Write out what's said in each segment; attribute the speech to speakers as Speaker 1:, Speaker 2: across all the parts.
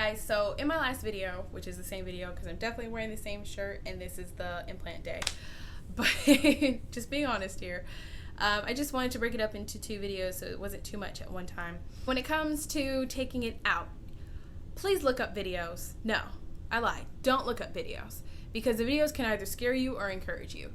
Speaker 1: guys, so in my last video, which is the same video because I'm definitely wearing the same shirt and this is the implant day, but just being honest here, I just wanted to break it up into 2 videos so it wasn't too much at one time. When it comes to taking it out, please look up videos. No, I lied. Don't look up videos because the videos can either scare you or encourage you.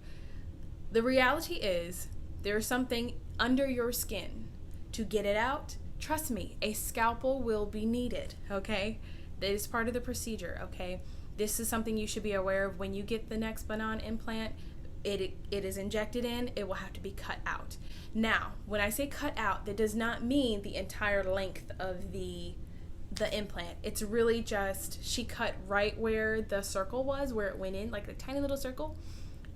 Speaker 1: The reality is there is something under your skin. To get it out, trust me, a scalpel will be needed, okay? That is part of the procedure, okay? This is something you should be aware of when you get the Nexplanon implant. It is injected in, it will have to be cut out. Now, when I say cut out, that does not mean the entire length of the implant. It's really just, she cut right where the circle was, where it went in, like a tiny little circle.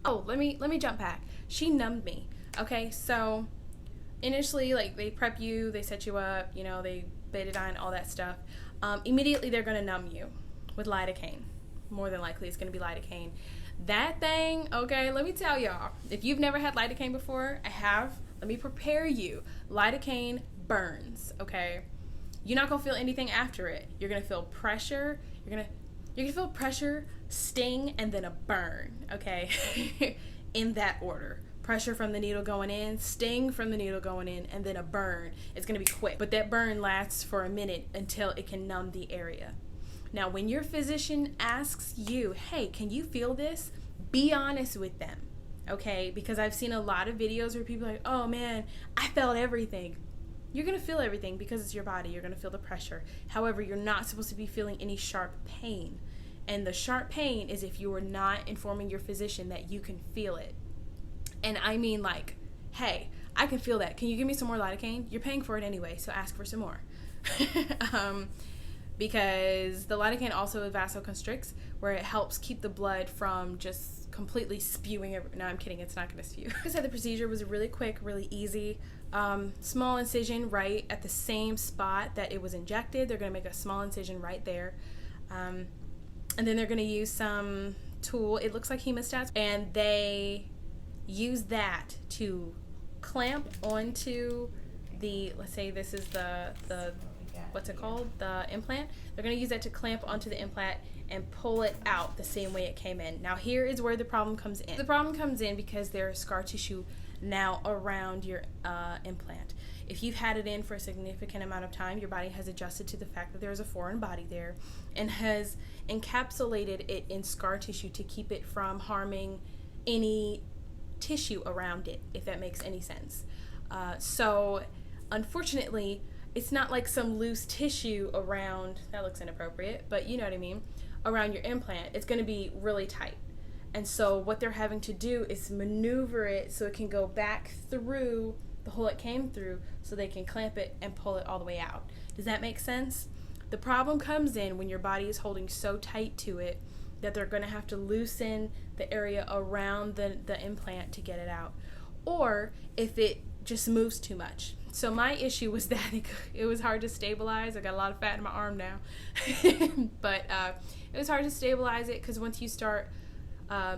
Speaker 1: Oh, let me jump back. She numbed me, okay? So initially, like, they prep you, they set you up, you know, they betadine, all that stuff. Immediately they're gonna numb you with lidocaine. More than likely it's gonna be lidocaine. That thing, okay, let me tell y'all, if you've never had lidocaine before, I have, let me prepare you. Lidocaine burns, okay? You're not gonna feel anything after it. You're gonna feel pressure, you're gonna feel pressure, sting, and then a burn, okay? In that order. Pressure from the needle going in, sting from the needle going in, and then a burn. It's gonna be quick, but that burn lasts for a minute until it can numb the area. Now, when your physician asks you, hey, can you feel this? Be honest with them, okay? Because I've seen a lot of videos where people are like, oh man, I felt everything. You're gonna feel everything because it's your body. You're gonna feel the pressure. However, you're not supposed to be feeling any sharp pain. And the sharp pain is if you are not informing your physician that you can feel it. And I mean, like, hey, I can feel that. Can you give me some more lidocaine? You're paying for it anyway, so ask for some more. Because the lidocaine also vasoconstricts, where it helps keep the blood from just completely spewing. No, I'm kidding. It's not going to spew. Like I said, the procedure was really quick, really easy. Small incision right at the same spot that it was injected. They're going to make a small incision right there. And then they're going to use some tool. It looks like hemostats. And they use that to clamp onto the, let's say this is the what's it called, the implant. They're going to use that to clamp onto the implant and pull it out the same way it came in. Now here is where the problem comes in. The problem comes in because there is scar tissue now around your implant. If you've had it in for a significant amount of time, your body has adjusted to the fact that there is a foreign body there and has encapsulated it in scar tissue to keep it from harming any tissue around it, if that makes any sense. So unfortunately, it's not like some loose tissue around, that looks inappropriate, but you know what I mean, around your implant. It's going to be really tight. And so what they're having to do is maneuver it so it can go back through the hole it came through so they can clamp it and pull it all the way out. Does that make sense? The problem comes in when your body is holding so tight to it that they're going to have to loosen the area around the implant to get it out. Or if it just moves too much. So my issue was that it was hard to stabilize. I got a lot of fat in my arm now. But it was hard to stabilize it because once you start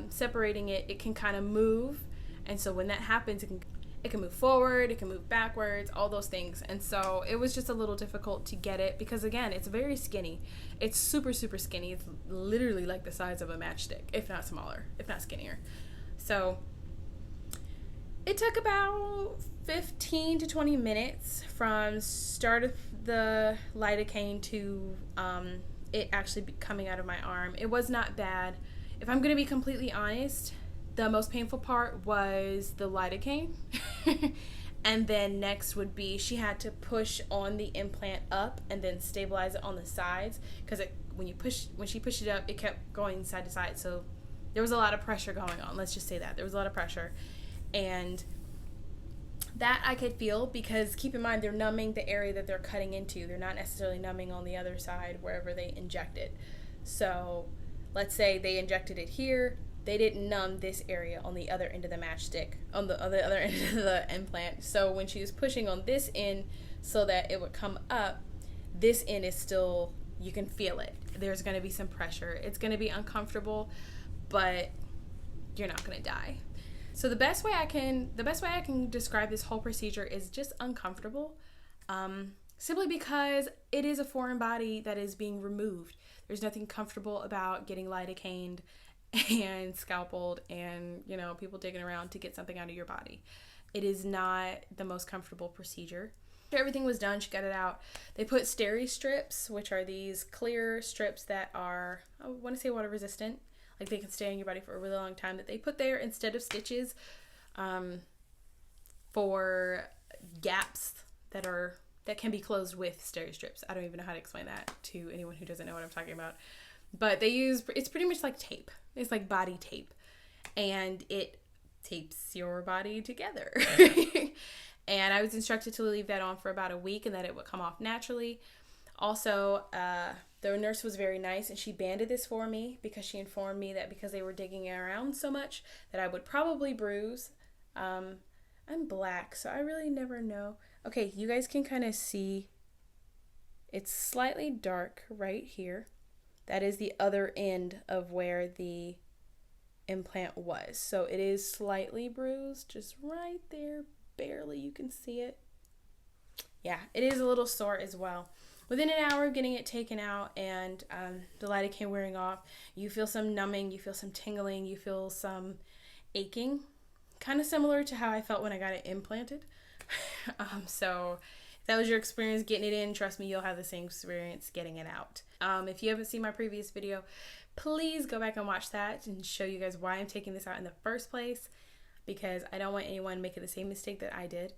Speaker 1: separating it, it can kind of move. And so when that happens, it can move forward, it can move backwards, all those things. And so it was just a little difficult to get it because, again, it's very skinny. It's super, super skinny. It's literally like the size of a matchstick, if not smaller, if not skinnier. So it took about 15 to 20 minutes from start of the lidocaine to it actually coming out of my arm. It was not bad. If I'm going to be completely honest, the most painful part was the lidocaine. And then next would be she had to push on the implant up and then stabilize it on the sides because when she pushed it up, it kept going side to side. So there was a lot of pressure going on. Let's just say that. There was a lot of pressure. And that I could feel because keep in mind they're numbing the area that they're cutting into. They're not necessarily numbing on the other side wherever they inject it. So let's say they injected it here. They didn't numb this area on the other end of the matchstick, on the other end of the implant. So when she was pushing on this end so that it would come up, this end is still, you can feel it. There's going to be some pressure. It's going to be uncomfortable, but you're not going to die. So the best way I can describe this whole procedure is just uncomfortable. simply because it is a foreign body that is being removed. There's nothing comfortable about getting lidocained and scalpeled and, you know, people digging around to get something out of your body. It is not the most comfortable procedure. After everything was done, she got it out. They put steri strips, which are these clear strips that are, I want to say, water resistant. Like they can stay on your body for a really long time, that they put there instead of stitches for gaps that can be closed with steri strips. I don't even know how to explain that to anyone who doesn't know what I'm talking about. But it's pretty much like tape. It's like body tape. And it tapes your body together. And I was instructed to leave that on for about a week and that it would come off naturally. Also, the nurse was very nice and she banded this for me because she informed me that because they were digging around so much that I would probably bruise. I'm black, so I really never know. Okay, you guys can kind of see it's slightly dark right here. That is the other end of where the implant was. So it is slightly bruised, just right there, barely you can see it. Yeah, it is a little sore as well. Within an hour of getting it taken out and the lidocaine wearing off, you feel some numbing, you feel some tingling, you feel some aching. Kind of similar to how I felt when I got it implanted. So if that was your experience getting it in, trust me, you'll have the same experience getting it out. If you haven't seen my previous video, please go back and watch that and show you guys why I'm taking this out in the first place, because I don't want anyone making the same mistake that I did.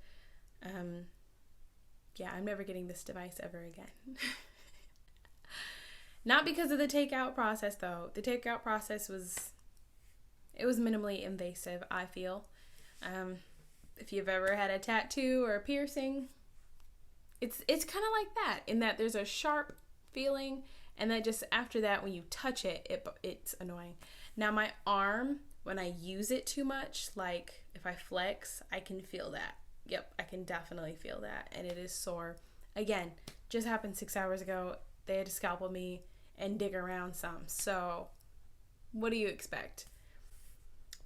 Speaker 1: Yeah, I'm never getting this device ever again. Not because of the takeout process though. The takeout process was minimally invasive, I feel. If you've ever had a tattoo or a piercing, it's kind of like that, in that there's a sharp feeling, and then just after that, when you touch it, it's annoying. Now my arm, when I use it too much, like if I flex, I can feel that. Yep, I can definitely feel that, and it is sore. Again, just happened 6 hours ago. They had to scalpel me and dig around some. So what do you expect?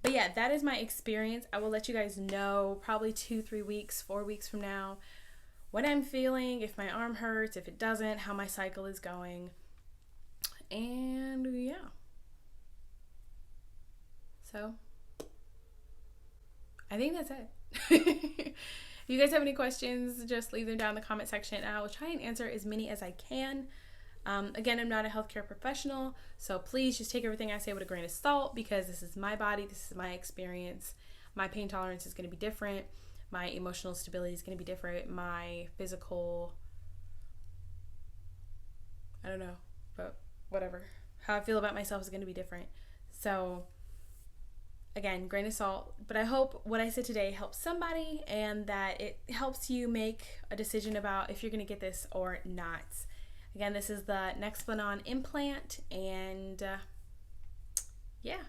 Speaker 1: But yeah, that is my experience. I will let you guys know probably 2, 3 weeks, 4 weeks from now what I'm feeling, if my arm hurts, if it doesn't, how my cycle is going. And yeah. So I think that's it. If you guys have any questions, just leave them down in the comment section and I will try and answer as many as I can. Again, I'm not a healthcare professional, so please just take everything I say with a grain of salt, because this is my body, this is my experience. My pain tolerance is going to be different. My emotional stability is going to be different. My physical, I don't know, but whatever. How I feel about myself is going to be different. So again, grain of salt, but I hope what I said today helps somebody and that it helps you make a decision about if you're going to get this or not. Again, this is the Nexplanon implant, and yeah.